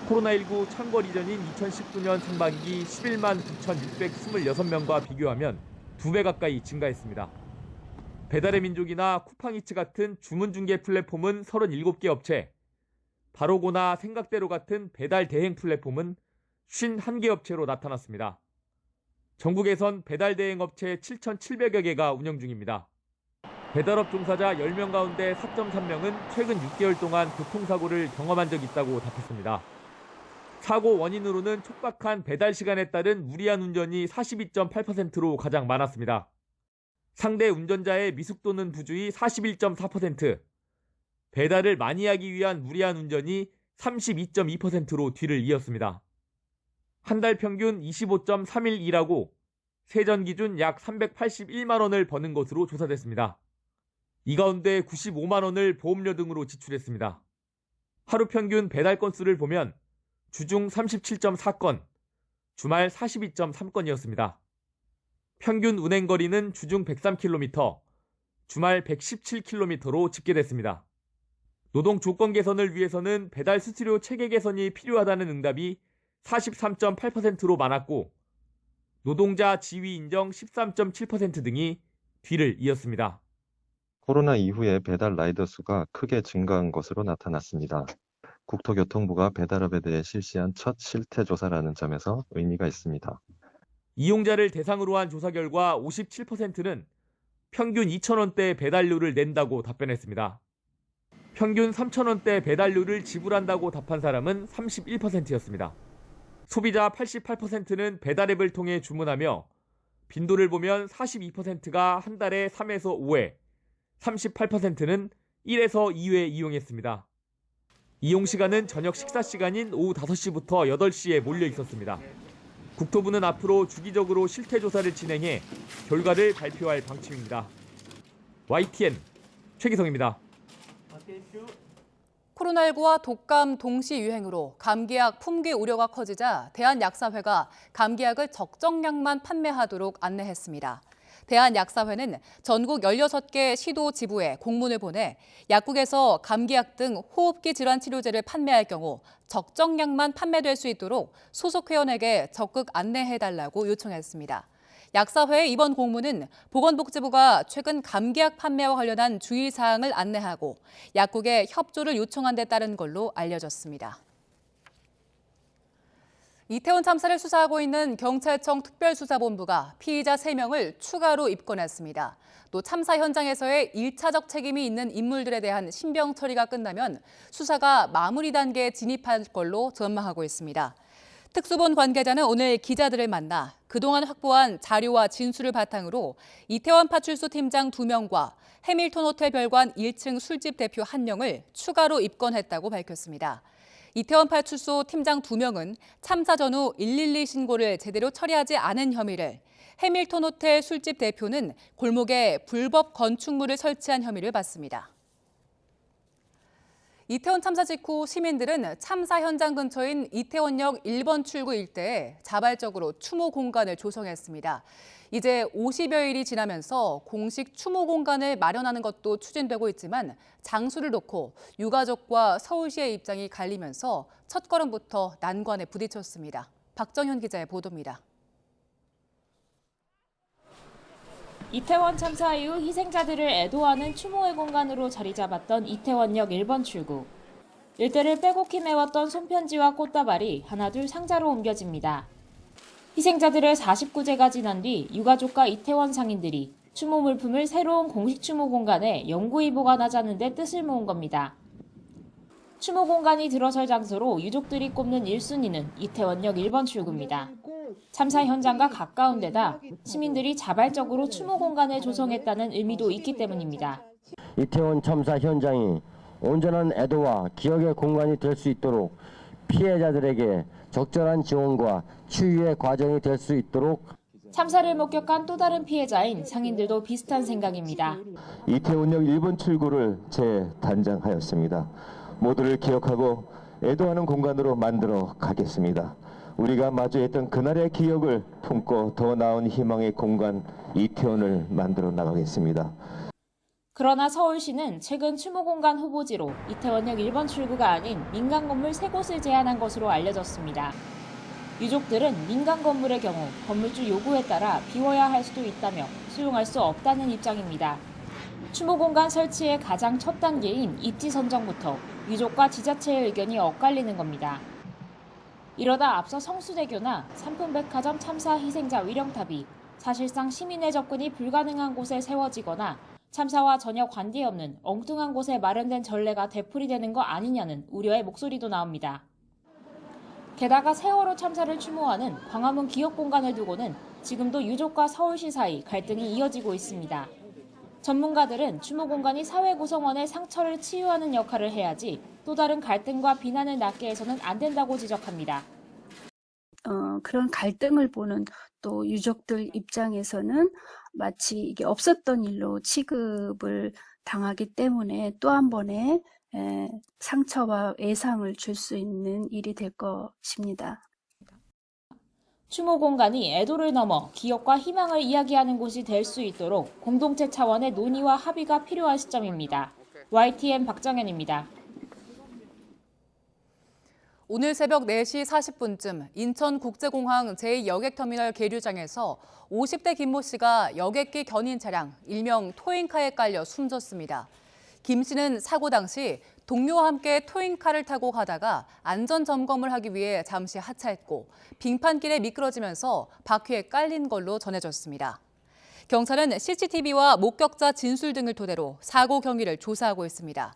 코로나19 창궐 이전인 2019년 상반기 11만 9,626명과 비교하면 2배 가까이 증가했습니다. 배달의 민족이나 쿠팡이츠 같은 주문 중개 플랫폼은 37개 업체, 바로고나 생각대로 같은 배달 대행 플랫폼은 51개 업체로 나타났습니다. 전국에선 배달 대행 업체 7,700여 개가 운영 중입니다. 배달업 종사자 10명 가운데 4.3명은 최근 6개월 동안 교통사고를 경험한 적이 있다고 답했습니다. 사고 원인으로는 촉박한 배달 시간에 따른 무리한 운전이 42.8%로 가장 많았습니다. 상대 운전자의 미숙도는 부주의 41.4%, 배달을 많이 하기 위한 무리한 운전이 32.2%로 뒤를 이었습니다. 한 달 평균 25.3일 일하고 세전 기준 약 381만 원을 버는 것으로 조사됐습니다. 이 가운데 95만 원을 보험료 등으로 지출했습니다. 하루 평균 배달 건수를 보면 주중 37.4건, 주말 42.3건이었습니다. 평균 운행 거리는 주중 103km, 주말 117km로 집계됐습니다. 노동 조건 개선을 위해서는 배달 수수료 체계 개선이 필요하다는 응답이 43.8%로 많았고 노동자 지위 인정 13.7% 등이 뒤를 이었습니다. 코로나 이후에 배달 라이더 수가 크게 증가한 것으로 나타났습니다. 국토교통부가 배달업에 대해 실시한 첫 실태조사라는 점에서 의미가 있습니다. 이용자를 대상으로 한 조사 결과 57%는 평균 2,000원대 배달료를 낸다고 답변했습니다. 평균 3,000원대 배달료를 지불한다고 답한 사람은 31%였습니다. 소비자 88%는 배달앱을 통해 주문하며 빈도를 보면 42%가 한 달에 3에서 5회, 38%는 1에서 2회 이용했습니다. 이용 시간은 저녁 식사 시간인 오후 5시부터 8시에 몰려 있었습니다. 국토부는 앞으로 주기적으로 실태조사를 진행해 결과를 발표할 방침입니다. YTN 최기성입니다. 코로나19와 독감 동시 유행으로 감기약 품귀 우려가 커지자 대한약사회가 감기약을 적정량만 판매하도록 안내했습니다. 대한약사회는 전국 16개 시도 지부에 공문을 보내 약국에서 감기약 등 호흡기 질환 치료제를 판매할 경우 적정량만 판매될 수 있도록 소속 회원에게 적극 안내해달라고 요청했습니다. 약사회의 이번 공문은 보건복지부가 최근 감기약 판매와 관련한 주의사항을 안내하고 약국에 협조를 요청한 데 따른 걸로 알려졌습니다. 이태원 참사를 수사하고 있는 경찰청 특별수사본부가 피의자 3명을 추가로 입건했습니다. 또 참사 현장에서의 1차적 책임이 있는 인물들에 대한 신병 처리가 끝나면 수사가 마무리 단계에 진입할 걸로 전망하고 있습니다. 특수본 관계자는 오늘 기자들을 만나 그동안 확보한 자료와 진술을 바탕으로 이태원 파출소 팀장 2명과 해밀턴 호텔 별관 1층 술집 대표 1명을 추가로 입건했다고 밝혔습니다. 이태원 파출소 팀장 2명은 참사 전후 112 신고를 제대로 처리하지 않은 혐의를, 해밀턴 호텔 술집 대표는 골목에 불법 건축물을 설치한 혐의를 받습니다. 이태원 참사 직후 시민들은 참사 현장 근처인 이태원역 1번 출구 일대에 자발적으로 추모 공간을 조성했습니다. 이제 50여일이 지나면서 공식 추모 공간을 마련하는 것도 추진되고 있지만 장소를 놓고 유가족과 서울시의 입장이 갈리면서 첫걸음부터 난관에 부딪혔습니다. 박정현 기자의 보도입니다. 이태원 참사 이후 희생자들을 애도하는 추모의 공간으로 자리 잡았던 이태원역 1번 출구. 일대를 빼곡히 메웠던 손편지와 꽃다발이 하나둘 상자로 옮겨집니다. 희생자들의 49제가 지난 뒤 유가족과 이태원 상인들이 추모 물품을 새로운 공식 추모 공간에 영구히 보관하자는 데 뜻을 모은 겁니다. 추모 공간이 들어설 장소로 유족들이 꼽는 1순위는 이태원역 1번 출구입니다. 참사 현장과 가까운 데다 시민들이 자발적으로 추모 공간을 조성했다는 의미도 있기 때문입니다. 이태원 참사 현장이 온전한 애도와 기억의 공간이 될 수 있도록 피해자들에게 적절한 지원과 치유의 과정이 될 수 있도록 참사를 목격한 또 다른 피해자인 상인들도 비슷한 생각입니다. 이태원역 1번 출구를 재단장하였습니다. 모두를 기억하고 애도하는 공간으로 만들어 가겠습니다. 우리가 마주했던 그날의 기억을 품고 더 나은 희망의 공간 이태원을 만들어 나가겠습니다. 그러나 서울시는 최근 추모공간 후보지로 이태원역 1번 출구가 아닌 민간 건물 3곳을 제안한 것으로 알려졌습니다. 유족들은 민간 건물의 경우 건물주 요구에 따라 비워야 할 수도 있다며 수용할 수 없다는 입장입니다. 추모공간 설치의 가장 첫 단계인 입지 선정부터 유족과 지자체의 의견이 엇갈리는 겁니다. 이러다 앞서 성수대교나 삼풍백화점 참사 희생자 위령탑이 사실상 시민의 접근이 불가능한 곳에 세워지거나 참사와 전혀 관계없는 엉뚱한 곳에 마련된 전례가 되풀이되는 거 아니냐는 우려의 목소리도 나옵니다. 게다가 세월호 참사를 추모하는 광화문 기억공간을 두고는 지금도 유족과 서울시 사이 갈등이 이어지고 있습니다. 전문가들은 추모공간이 사회 구성원의 상처를 치유하는 역할을 해야지 또 다른 갈등과 비난을 낳게 해서는 안 된다고 지적합니다. 그런 갈등을 보는 또 유족들 입장에서는 마치 이게 없었던 일로 취급을 당하기 때문에 또 한 번의 상처와 외상을 줄 수 있는 일이 될 것입니다. 추모 공간이 애도를 넘어 기억과 희망을 이야기하는 곳이 될 수 있도록 공동체 차원의 논의와 합의가 필요한 시점입니다. YTN 박정현입니다. 오늘 새벽 4시 40분쯤 인천국제공항 제2여객터미널 계류장에서 50대 김모 씨가 여객기 견인 차량, 일명 토잉카에 깔려 숨졌습니다. 김 씨는 사고 당시 동료와 함께 토잉카를 타고 가다가 안전점검을 하기 위해 잠시 하차했고 빙판길에 미끄러지면서 바퀴에 깔린 걸로 전해졌습니다. 경찰은 CCTV와 목격자 진술 등을 토대로 사고 경위를 조사하고 있습니다.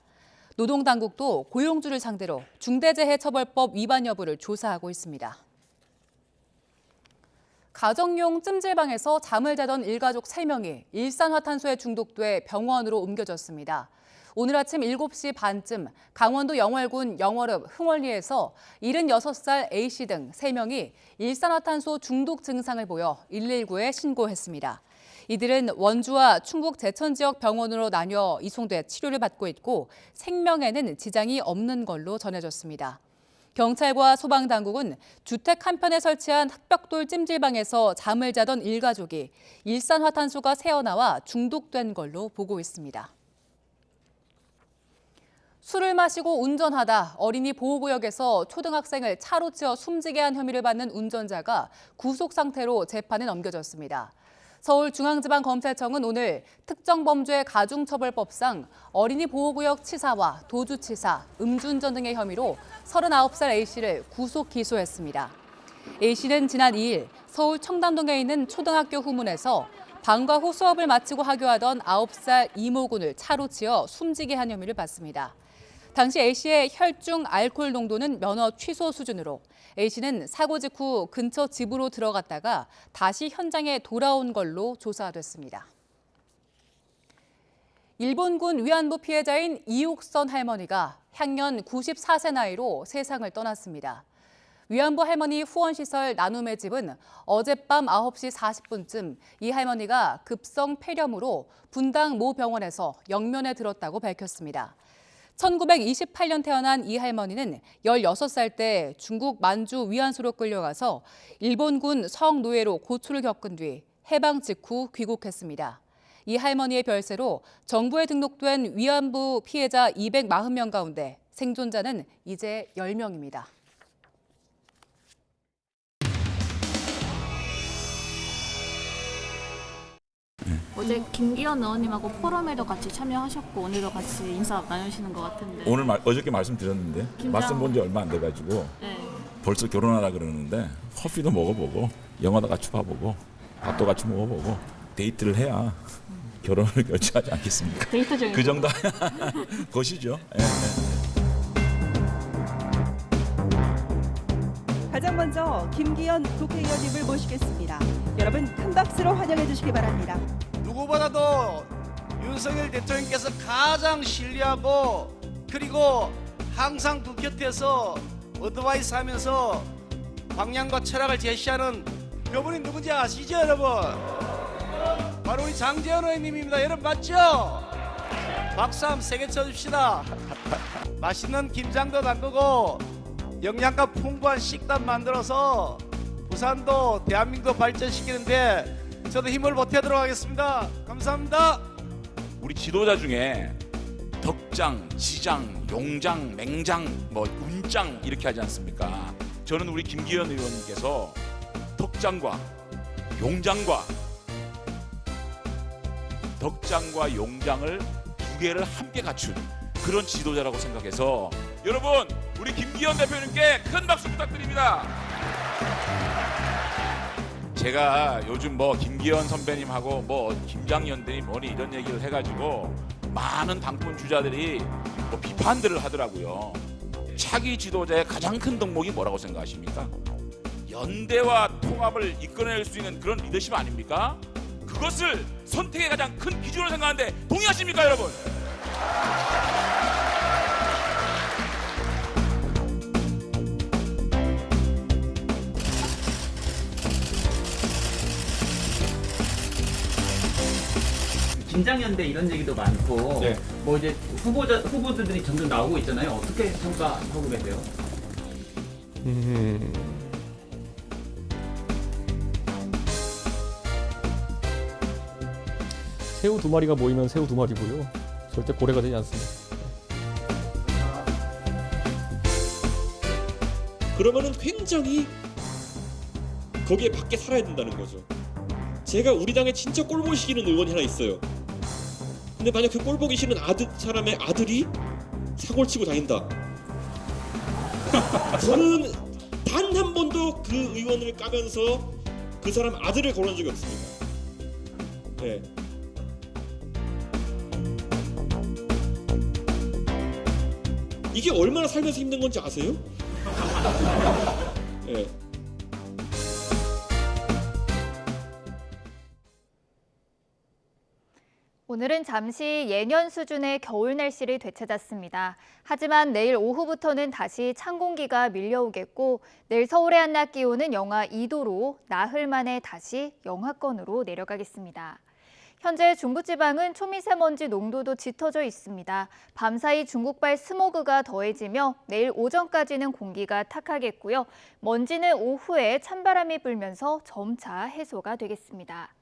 노동당국도 고용주를 상대로 중대재해처벌법 위반 여부를 조사하고 있습니다. 가정용 찜질방에서 잠을 자던 일가족 3명이 일산화탄소에 중독돼 병원으로 옮겨졌습니다. 오늘 아침 7시 반쯤 강원도 영월군 영월읍 흥월리에서 76살 A씨 등 3명이 일산화탄소 중독 증상을 보여 119에 신고했습니다. 이들은 원주와 충북 제천 지역 병원으로 나뉘어 이송돼 치료를 받고 있고 생명에는 지장이 없는 걸로 전해졌습니다. 경찰과 소방당국은 주택 한편에 설치한 흑벽돌 찜질방에서 잠을 자던 일가족이 일산화탄소가 새어나와 중독된 걸로 보고 있습니다. 술을 마시고 운전하다 어린이 보호구역에서 초등학생을 차로 치어 숨지게 한 혐의를 받는 운전자가 구속 상태로 재판에 넘겨졌습니다. 서울중앙지방검찰청은 오늘 특정범죄 가중처벌법상 어린이 보호구역 치사와 도주치사, 음주운전 등의 혐의로 39살 A씨를 구속 기소했습니다. A씨는 지난 2일 서울 청담동에 있는 초등학교 후문에서 방과 후 수업을 마치고 하교하던 9살 이모군을 차로 치어 숨지게 한 혐의를 받습니다. 당시 A씨의 혈중 알코올 농도는 면허 취소 수준으로 A씨는 사고 직후 근처 집으로 들어갔다가 다시 현장에 돌아온 걸로 조사됐습니다. 일본군 위안부 피해자인 이옥선 할머니가 향년 94세 나이로 세상을 떠났습니다. 위안부 할머니 후원시설 나눔의 집은 어젯밤 9시 40분쯤 이 할머니가 급성 폐렴으로 분당 모 병원에서 영면에 들었다고 밝혔습니다. 1928년 태어난 이 할머니는 16살 때 중국 만주 위안소로 끌려가서 일본군 성노예로 고초를 겪은 뒤 해방 직후 귀국했습니다. 이 할머니의 별세로 정부에 등록된 위안부 피해자 240명 가운데 생존자는 이제 10명입니다. 어제 김기현 의원님하고 포럼에도 같이 참여하셨고 오늘도 같이 인사 나누시는 것 같은데 어저께 말씀드렸는데 말씀 본 지 얼마 안 돼가지고 벌써 결혼하라 그러는데 커피도 먹어보고 영화도 같이 봐보고 밥도 같이 먹어보고 데이트를 해야 결혼을 결정하지 않겠습니까? 데이트적인 그 정도 것이죠. 가장 먼저 김기현 국회의원님을 모시겠습니다. 여러분 큰 박수로 환영해 주시기 바랍니다. 누구보다도 윤석열 대통령께서 가장 신뢰하고 그리고 항상 그 곁에서 어드바이스 하면서 방향과 철학을 제시하는 그분이 누군지 아시죠 여러분? 바로 우리 장제원 의원님입니다. 여러분 맞죠? 박수 한번 세게 쳐줍시다. 맛있는 김장도 담그고 영양가 풍부한 식단 만들어서 부산도 대한민국도 발전시키는데 저도 힘을 보태도록 하겠습니다. 감사합니다. 우리 지도자 중에 덕장, 지장, 용장, 맹장, 운장 이렇게 하지 않습니까? 저는 우리 김기현 의원님께서 덕장과 용장을 두 개를 함께 갖춘 그런 지도자라고 생각해서 여러분 우리 김기현 대표님께 큰 박수 부탁드립니다. 제가 요즘 김기현 선배님하고 김장연대니 뭐니 이런 얘기를 해가지고 많은 당권 주자들이 비판들을 하더라고요. 차기 지도자의 가장 큰 덕목이 뭐라고 생각하십니까? 연대와 통합을 이끌어낼 수 있는 그런 리더십 아닙니까? 그것을 선택의 가장 큰 기준으로 생각하는데 동의하십니까 여러분? 김장연대 이런 얘기도 많고 이제 후보들이 점점 나오고 있잖아요. 어떻게 평가하고 계세요? 새우 두 마리가 모이면 새우 두 마리고요. 절대 고래가 되지 않습니다. 그러면은 굉장히 거기에 밖에 살아야 된다는 거죠. 제가 우리 당에 진짜 꼴보기 싫은 의원이 하나 있어요. 근데 만약 그 꼴보기 싫은 사람의 아들이 사고를 치고 다닌다. 저는 단 한 번도 그 의원을 까면서 그 사람 아들을 거론한 적이 없습니다. 네. 이게 얼마나 살면서 힘든 건지 아세요? 네. 오늘은 잠시 예년 수준의 겨울 날씨를 되찾았습니다. 하지만 내일 오후부터는 다시 찬 공기가 밀려오겠고 내일 서울의 한낮 기온은 영하 2도로 나흘 만에 다시 영하권으로 내려가겠습니다. 현재 중부지방은 초미세먼지 농도도 짙어져 있습니다. 밤사이 중국발 스모그가 더해지며 내일 오전까지는 공기가 탁하겠고요. 먼지는 오후에 찬바람이 불면서 점차 해소가 되겠습니다.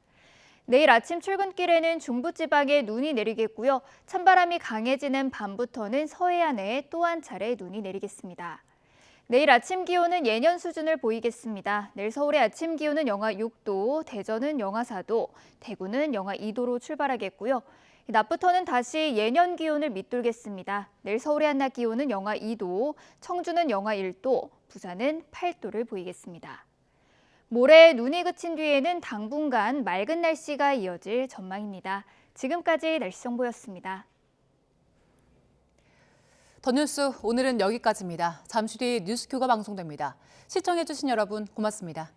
내일 아침 출근길에는 중부지방에 눈이 내리겠고요. 찬바람이 강해지는 밤부터는 서해안에 또 한 차례 눈이 내리겠습니다. 내일 아침 기온은 예년 수준을 보이겠습니다. 내일 서울의 아침 기온은 영하 6도, 대전은 영하 4도, 대구는 영하 2도로 출발하겠고요. 낮부터는 다시 예년 기온을 밑돌겠습니다. 내일 서울의 한낮 기온은 영하 2도, 청주는 영하 1도, 부산은 8도를 보이겠습니다. 모레 눈이 그친 뒤에는 당분간 맑은 날씨가 이어질 전망입니다. 지금까지 날씨 정보였습니다. 더 뉴스 오늘은 여기까지입니다. 잠시 뒤 뉴스큐가 방송됩니다. 시청해주신 여러분 고맙습니다.